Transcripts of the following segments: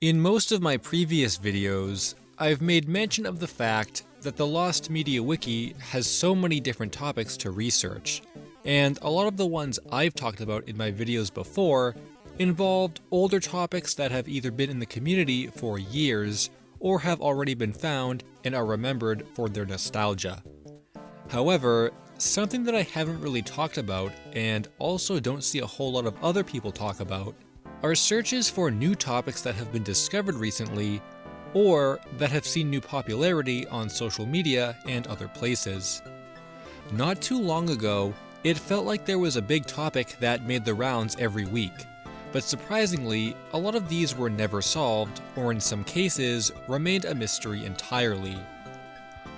In most of my previous videos, I've made mention of the fact that the Lost Media Wiki has so many different topics to research, and a lot of the ones I've talked about in my videos before involved older topics that have either been in the community for years or have already been found and are remembered for their nostalgia. However, something that I haven't really talked about and also don't see a whole lot of other people talk about are searches for new topics that have been discovered recently or that have seen new popularity on social media and other places. Not too long ago, it felt like there was a big topic that made the rounds every week, but surprisingly, a lot of these were never solved, or in some cases, remained a mystery entirely.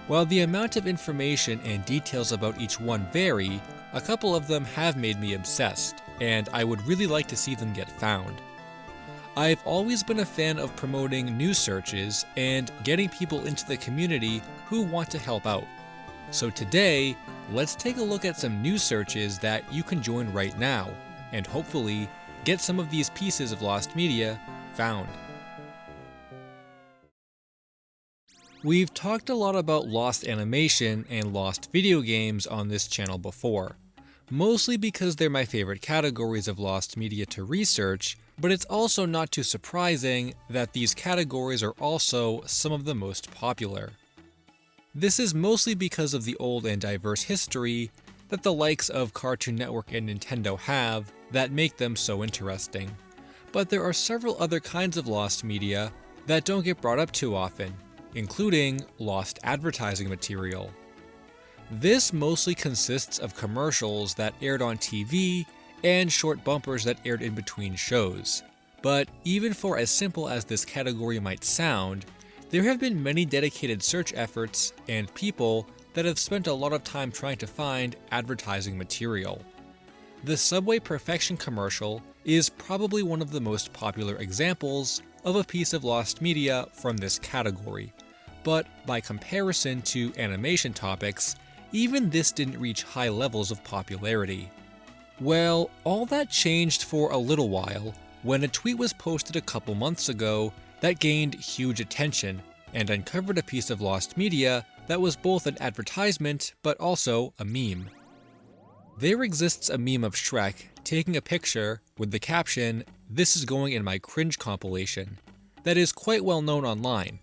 While the amount of information and details about each one vary, a couple of them have made me obsessed, and I would really like to see them get found. I've always been a fan of promoting news searches and getting people into the community who want to help out. So today, let's take a look at some news searches that you can join right now, and hopefully get some of these pieces of lost media found. We've talked a lot about lost animation and lost video games on this channel before, mostly because they're my favorite categories of lost media to research, but it's also not too surprising that these categories are also some of the most popular. This is mostly because of the old and diverse history that the likes of Cartoon Network and Nintendo have that make them so interesting. But there are several other kinds of lost media that don't get brought up too often, including lost advertising material. This mostly consists of commercials that aired on TV and short bumpers that aired in between shows. But even for as simple as this category might sound, there have been many dedicated search efforts and people that have spent a lot of time trying to find advertising material. The Subway Perfection commercial is probably one of the most popular examples of a piece of lost media from this category, but by comparison to animation topics, even this didn't reach high levels of popularity. Well, all that changed for a little while when a tweet was posted a couple months ago that gained huge attention and uncovered a piece of lost media that was both an advertisement but also a meme. There exists a meme of Shrek taking a picture with the caption, "This is going in my cringe compilation," that is quite well known online,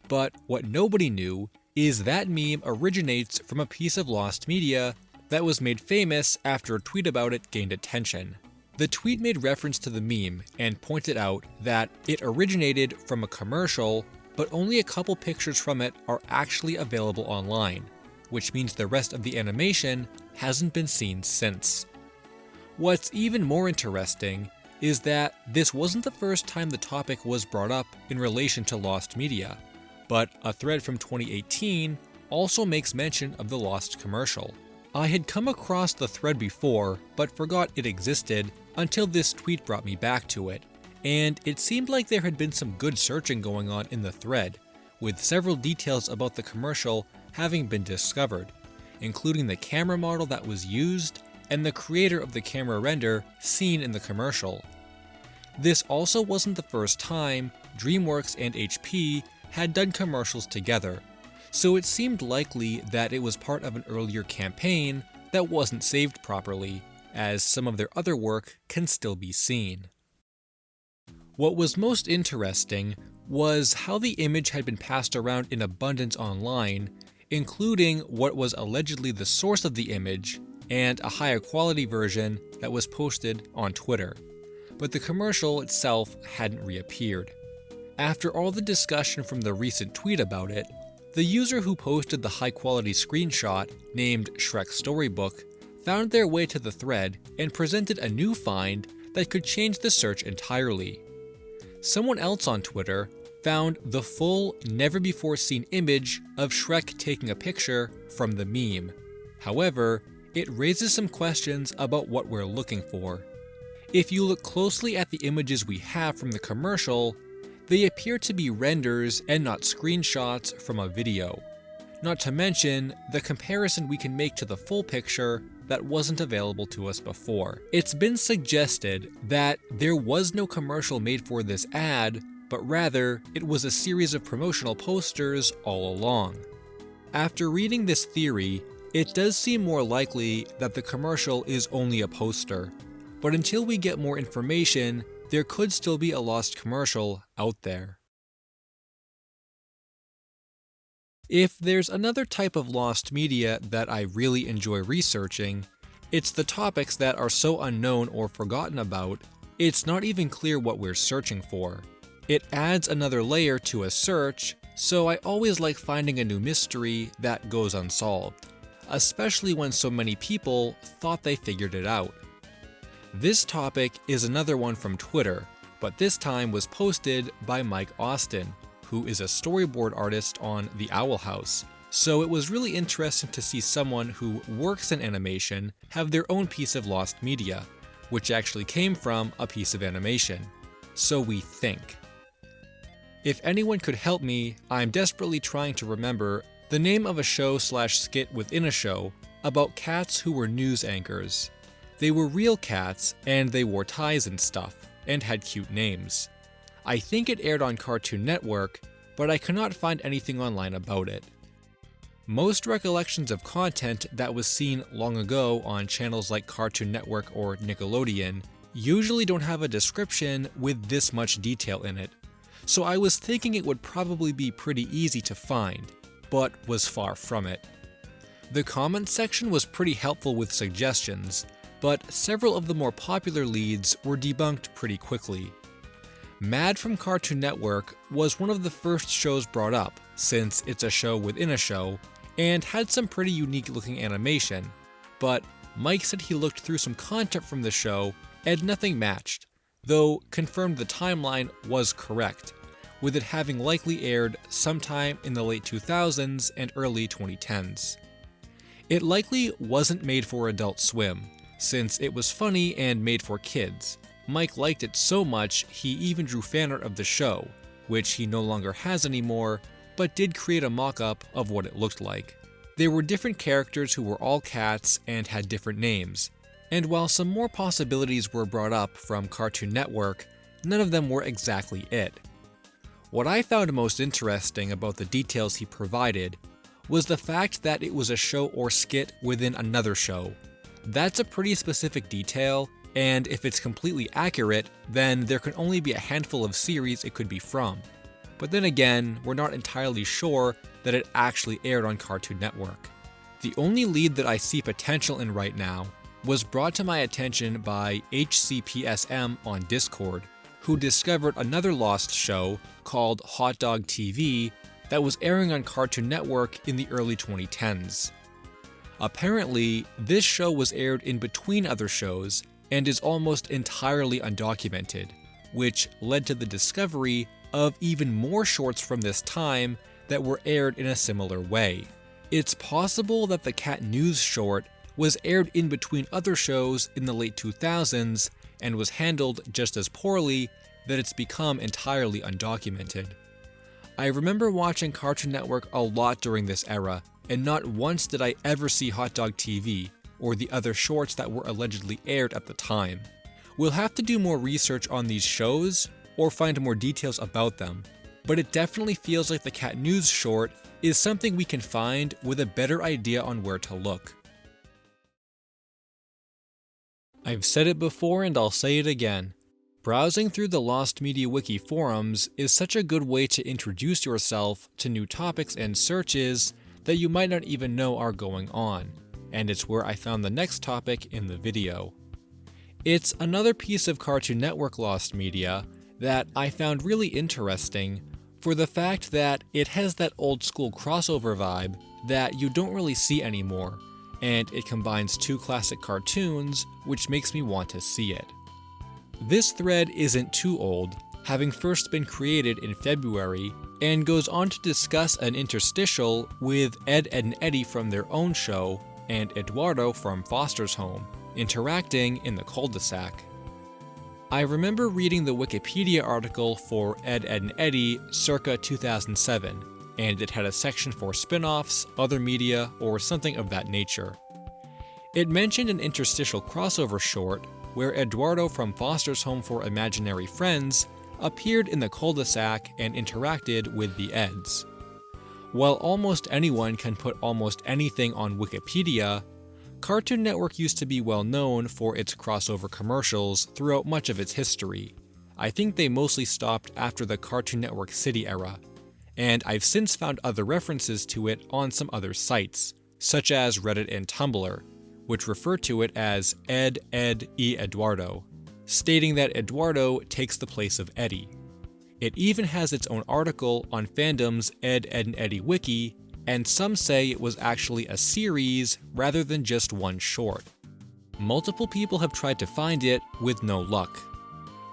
but what nobody knew is that meme originates from a piece of lost media that was made famous after a tweet about it gained attention. The tweet made reference to the meme and pointed out that it originated from a commercial, but only a couple pictures from it are actually available online, which means the rest of the animation hasn't been seen since. What's even more interesting is that this wasn't the first time the topic was brought up in relation to lost media, but a thread from 2018 also makes mention of the lost commercial. I had come across the thread before, but forgot it existed until this tweet brought me back to it, and it seemed like there had been some good searching going on in the thread, with several details about the commercial having been discovered, including the camera model that was used and the creator of the camera render seen in the commercial. This also wasn't the first time DreamWorks and HP had done commercials together, so it seemed likely that it was part of an earlier campaign that wasn't saved properly, as some of their other work can still be seen. What was most interesting was how the image had been passed around in abundance online, including what was allegedly the source of the image and a higher quality version that was posted on Twitter, but the commercial itself hadn't reappeared. After all the discussion from the recent tweet about it, the user who posted the high-quality screenshot, named Shrek Storybook, found their way to the thread and presented a new find that could change the search entirely. Someone else on Twitter found the full, never-before-seen image of Shrek taking a picture from the meme. However, it raises some questions about what we're looking for. If you look closely at the images we have from the commercial, they appear to be renders and not screenshots from a video. Not to mention the comparison we can make to the full picture that wasn't available to us before. It's been suggested that there was no commercial made for this ad, but rather it was a series of promotional posters all along. After reading this theory, it does seem more likely that the commercial is only a poster, but until we get more information, there could still be a lost commercial out there. If there's another type of lost media that I really enjoy researching, it's the topics that are so unknown or forgotten about, it's not even clear what we're searching for. It adds another layer to a search, so I always like finding a new mystery that goes unsolved, especially when so many people thought they figured it out. This topic is another one from Twitter, but this time was posted by Mike Austin, who is a storyboard artist on The Owl House, so it was really interesting to see someone who works in animation have their own piece of lost media, which actually came from a piece of animation. So we think. If anyone could help me, I'm desperately trying to remember the name of a show/skit within a show about cats who were news anchors. They were real cats, and they wore ties and stuff, and had cute names. I think it aired on Cartoon Network, but I cannot find anything online about it. Most recollections of content that was seen long ago on channels like Cartoon Network or Nickelodeon usually don't have a description with this much detail in it, so I was thinking it would probably be pretty easy to find, but was far from it. The comments section was pretty helpful with suggestions, but several of the more popular leads were debunked pretty quickly. Mad from Cartoon Network was one of the first shows brought up, since it's a show within a show, and had some pretty unique looking animation, but Mike said he looked through some content from the show and nothing matched, though confirmed the timeline was correct, with it having likely aired sometime in the late 2000s and early 2010s. It likely wasn't made for Adult Swim, since it was funny and made for kids. Mike liked it so much he even drew fan art of the show, which he no longer has anymore, but did create a mock-up of what it looked like. There were different characters who were all cats and had different names, and while some more possibilities were brought up from Cartoon Network, none of them were exactly it. What I found most interesting about the details he provided was the fact that it was a show or skit within another show. That's a pretty specific detail, and if it's completely accurate, then there can only be a handful of series it could be from. But then again, we're not entirely sure that it actually aired on Cartoon Network. The only lead that I see potential in right now was brought to my attention by HCPSM on Discord, who discovered another lost show called Hot Dog TV that was airing on Cartoon Network in the early 2010s. Apparently, this show was aired in between other shows and is almost entirely undocumented, which led to the discovery of even more shorts from this time that were aired in a similar way. It's possible that the Cat News short was aired in between other shows in the late 2000s and was handled just as poorly that it's become entirely undocumented. I remember watching Cartoon Network a lot during this era, and not once did I ever see Hot Dog TV or the other shorts that were allegedly aired at the time. We'll have to do more research on these shows or find more details about them, but it definitely feels like the Cat News short is something we can find with a better idea on where to look. I've said it before and I'll say it again. Browsing through the Lost Media Wiki forums is such a good way to introduce yourself to new topics and searches that you might not even know are going on, and it's where I found the next topic in the video. It's another piece of Cartoon Network lost media that I found really interesting for the fact that it has that old school crossover vibe that you don't really see anymore, and it combines two classic cartoons, which makes me want to see it. This thread isn't too old, having first been created in February, and goes on to discuss an interstitial with Ed, Edd and Eddy from their own show and Eduardo from Foster's Home, interacting in the cul-de-sac. I remember reading the Wikipedia article for Ed, Edd and Eddy circa 2007, and it had a section for spin-offs, other media, or something of that nature. It mentioned an interstitial crossover short where Eduardo from Foster's Home for Imaginary Friends appeared in the cul-de-sac and interacted with the Eds. While almost anyone can put almost anything on Wikipedia, Cartoon Network used to be well known for its crossover commercials throughout much of its history. I think they mostly stopped after the Cartoon Network City era, and I've since found other references to it on some other sites, such as Reddit and Tumblr, which refer to it as Ed y Eduardo, stating that Eduardo takes the place of Eddie. It even has its own article on fandom's Ed, Edd and Eddy wiki, and some say it was actually a series rather than just one short. Multiple people have tried to find it with no luck.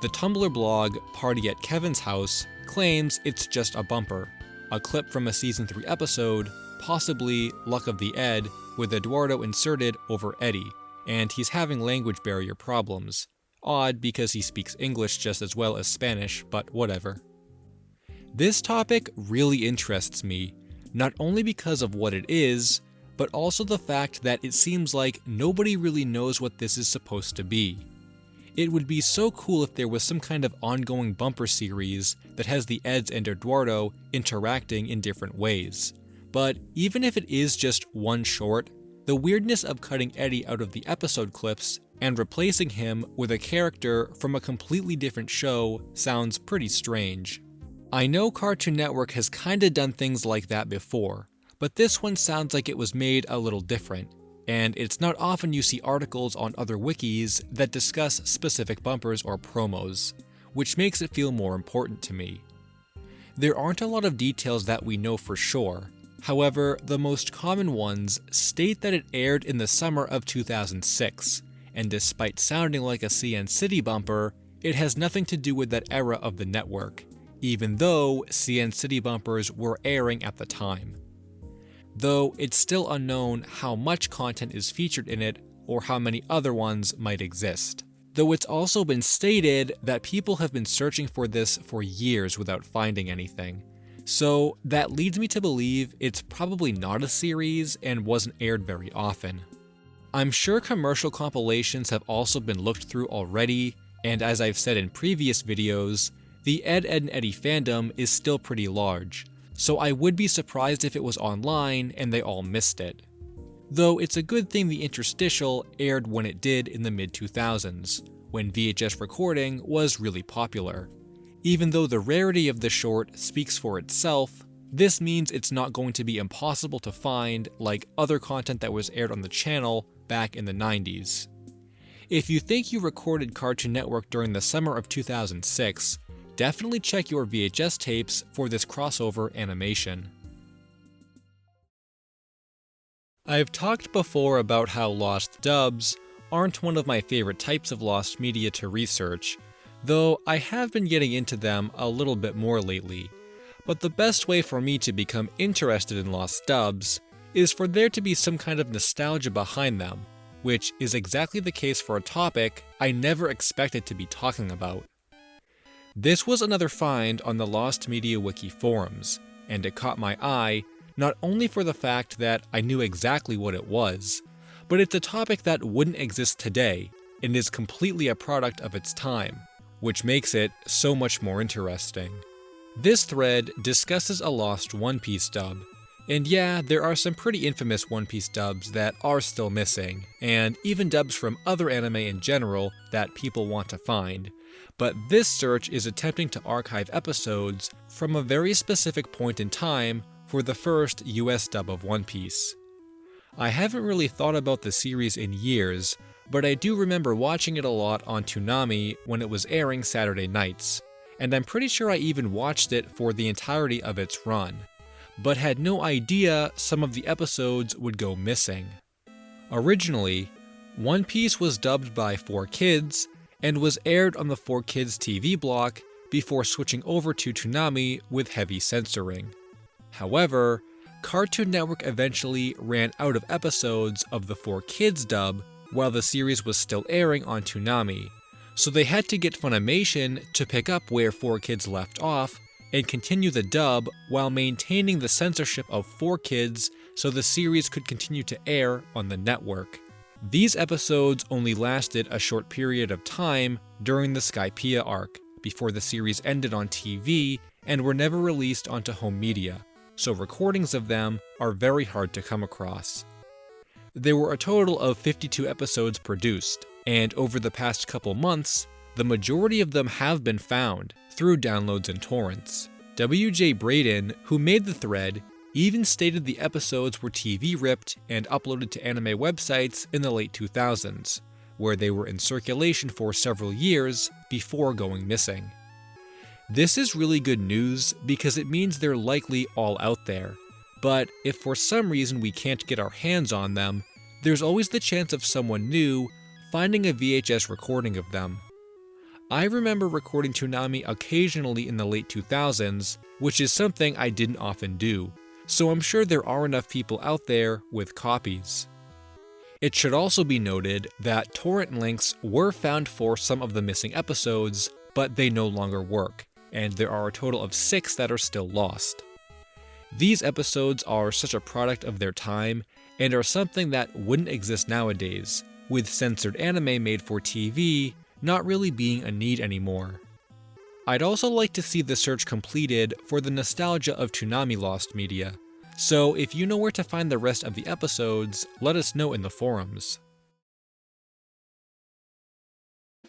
The Tumblr blog Party at Kevin's House claims it's just a bumper, a clip from a season 3 episode, possibly Luck of the Ed, with Eduardo inserted over Eddie, and he's having language barrier problems. Odd because he speaks English just as well as Spanish, but whatever. This topic really interests me, not only because of what it is, but also the fact that it seems like nobody really knows what this is supposed to be. It would be so cool if there was some kind of ongoing bumper series that has the Eds and Eduardo interacting in different ways. But even if it is just one short, the weirdness of cutting Eddie out of the episode clips and replacing him with a character from a completely different show sounds pretty strange. I know Cartoon Network has kinda done things like that before, but this one sounds like it was made a little different, and it's not often you see articles on other wikis that discuss specific bumpers or promos, which makes it feel more important to me. There aren't a lot of details that we know for sure. However, the most common ones state that it aired in the summer of 2006, and despite sounding like a CN City bumper, it has nothing to do with that era of the network, even though CN City bumpers were airing at the time. Though it's still unknown how much content is featured in it or how many other ones might exist. Though it's also been stated that people have been searching for this for years without finding anything. So that leads me to believe it's probably not a series and wasn't aired very often. I'm sure commercial compilations have also been looked through already, and as I've said in previous videos, the Ed, Edd and Eddy fandom is still pretty large, so I would be surprised if it was online and they all missed it. Though it's a good thing the interstitial aired when it did in the mid-2000s, when VHS recording was really popular. Even though the rarity of the short speaks for itself, this means it's not going to be impossible to find like other content that was aired on the channel back in the 90s. If you think you recorded Cartoon Network during the summer of 2006, definitely check your VHS tapes for this crossover animation. I've talked before about how lost dubs aren't one of my favorite types of lost media to research, though I have been getting into them a little bit more lately. But the best way for me to become interested in lost dubs is for there to be some kind of nostalgia behind them, which is exactly the case for a topic I never expected to be talking about. This was another find on the Lost Media Wiki forums, and it caught my eye not only for the fact that I knew exactly what it was, but it's a topic that wouldn't exist today and is completely a product of its time, which makes it so much more interesting. This thread discusses a lost One Piece dub, and yeah, there are some pretty infamous One Piece dubs that are still missing, and even dubs from other anime in general that people want to find, but this search is attempting to archive episodes from a very specific point in time for the first US dub of One Piece. I haven't really thought about the series in years, but I do remember watching it a lot on Toonami when it was airing Saturday nights, and I'm pretty sure I even watched it for the entirety of its run, but had no idea some of the episodes would go missing. Originally, One Piece was dubbed by 4Kids and was aired on the 4Kids TV block before switching over to Toonami with heavy censoring. However, Cartoon Network eventually ran out of episodes of the 4Kids dub while the series was still airing on Toonami, so they had to get Funimation to pick up where 4Kids left off and continue the dub while maintaining the censorship of 4Kids so the series could continue to air on the network. These episodes only lasted a short period of time during the Skypiea arc, before the series ended on TV and were never released onto home media, so recordings of them are very hard to come across. There were a total of 52 episodes produced, and over the past couple months, the majority of them have been found through downloads and torrents. W.J. Braden, who made the thread, even stated the episodes were TV ripped and uploaded to anime websites in the late 2000s, where they were in circulation for several years before going missing. This is really good news because it means they're likely all out there, but if for some reason we can't get our hands on them, there's always the chance of someone new finding a VHS recording of them. I remember recording Toonami occasionally in the late 2000s, which is something I didn't often do, so I'm sure there are enough people out there with copies. It should also be noted that torrent links were found for some of the missing episodes, but they no longer work, and there are a total of 6 that are still lost. These episodes are such a product of their time and are something that wouldn't exist nowadays, with censored anime made for TV not really being a need anymore. I'd also like to see the search completed for the nostalgia of Toonami lost media, so if you know where to find the rest of the episodes, let us know in the forums.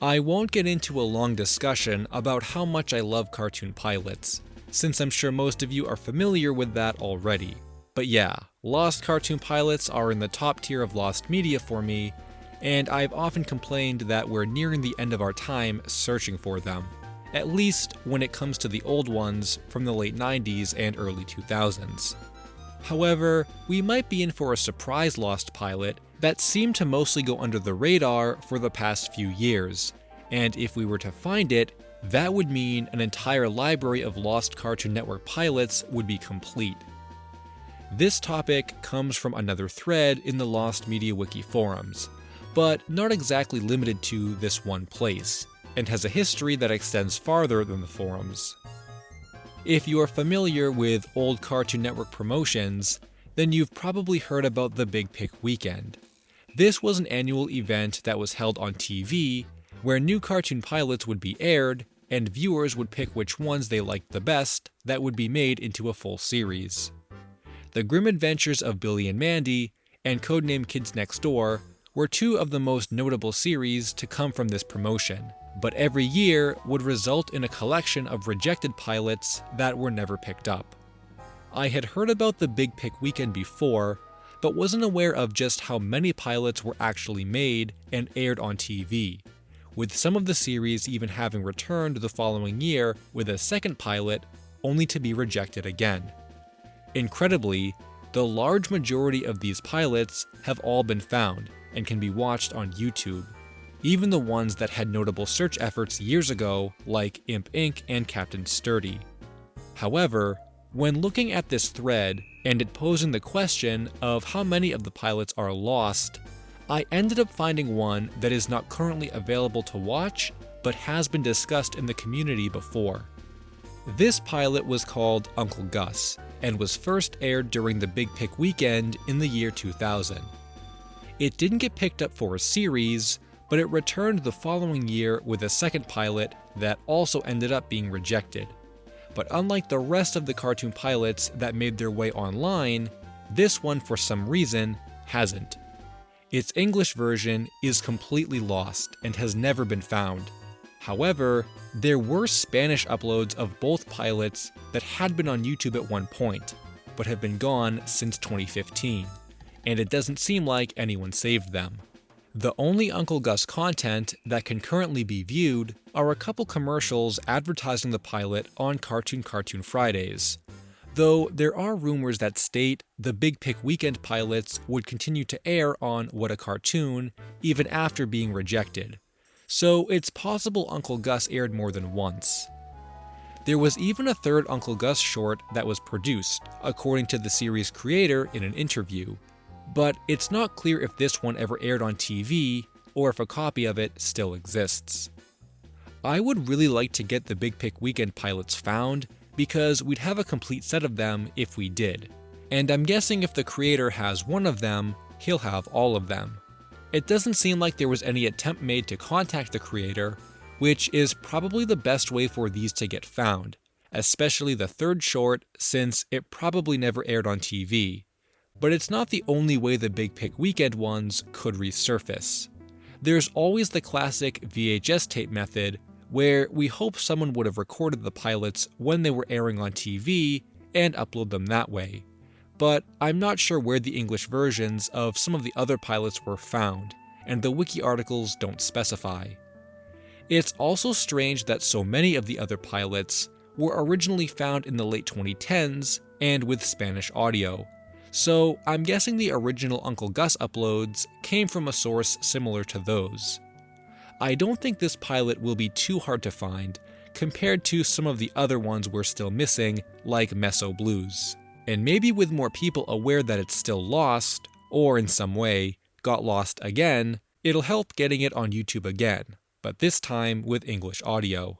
I won't get into a long discussion about how much I love cartoon pilots, since I'm sure most of you are familiar with that already. But yeah, lost cartoon pilots are in the top tier of lost media for me, and I've often complained that we're nearing the end of our time searching for them, at least when it comes to the old ones from the late 90s and early 2000s. However, we might be in for a surprise lost pilot that seemed to mostly go under the radar for the past few years, and if we were to find it, that would mean an entire library of lost Cartoon Network pilots would be complete. This topic comes from another thread in the Lost Media Wiki forums, but not exactly limited to this one place, and has a history that extends farther than the forums. If you are familiar with old Cartoon Network promotions, then you've probably heard about the Big Pick Weekend. This was an annual event that was held on TV, where new cartoon pilots would be aired, and viewers would pick which ones they liked the best that would be made into a full series. The Grim Adventures of Billy and Mandy and Codename Kids Next Door were 2 of the most notable series to come from this promotion, but every year would result in a collection of rejected pilots that were never picked up. I had heard about the Big Pick Weekend before, but wasn't aware of just how many pilots were actually made and aired on TV, with some of the series even having returned the following year with a second pilot, only to be rejected again. Incredibly, the large majority of these pilots have all been found and can be watched on YouTube, even the ones that had notable search efforts years ago, like Imp Inc. and Captain Sturdy. However, when looking at this thread and it posing the question of how many of the pilots are lost, I ended up finding one that is not currently available to watch, but has been discussed in the community before. This pilot was called Uncle Gus, and was first aired during the Big Pick Weekend in the year 2000. It didn't get picked up for a series, but it returned the following year with a second pilot that also ended up being rejected. But unlike the rest of the cartoon pilots that made their way online, this one for some reason hasn't. Its English version is completely lost and has never been found. However, there were Spanish uploads of both pilots that had been on YouTube at one point, but have been gone since 2015, and it doesn't seem like anyone saved them. The only Uncle Gus content that can currently be viewed are a couple commercials advertising the pilot on Cartoon Fridays, though there are rumors that state the Big Pick Weekend pilots would continue to air on What a Cartoon even after being rejected, so it's possible Uncle Gus aired more than once. There was even a third Uncle Gus short that was produced, according to the series creator in an interview, but it's not clear if this one ever aired on TV or if a copy of it still exists. I would really like to get the Big Pick Weekend pilots found because we'd have a complete set of them if we did, and I'm guessing if the creator has one of them, he'll have all of them. It doesn't seem like there was any attempt made to contact the creator, which is probably the best way for these to get found, especially the third short since it probably never aired on TV. But it's not the only way the Big Pick Weekend ones could resurface. There's always the classic VHS tape method, where we hope someone would have recorded the pilots when they were airing on TV and upload them that way. But I'm not sure where the English versions of some of the other pilots were found, and the wiki articles don't specify. It's also strange that so many of the other pilots were originally found in the late 2010s and with Spanish audio, so I'm guessing the original Uncle Gus uploads came from a source similar to those. I don't think this pilot will be too hard to find compared to some of the other ones we're still missing, like Meso Blues. And maybe with more people aware that it's still lost, or in some way, got lost again, it'll help getting it on YouTube again, but this time with English audio.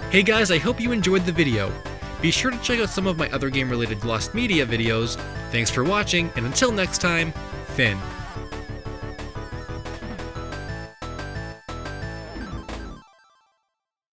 Hey guys, I hope you enjoyed the video. Be sure to check out some of my other game-related lost media videos. Thanks for watching, and until next time, Finn.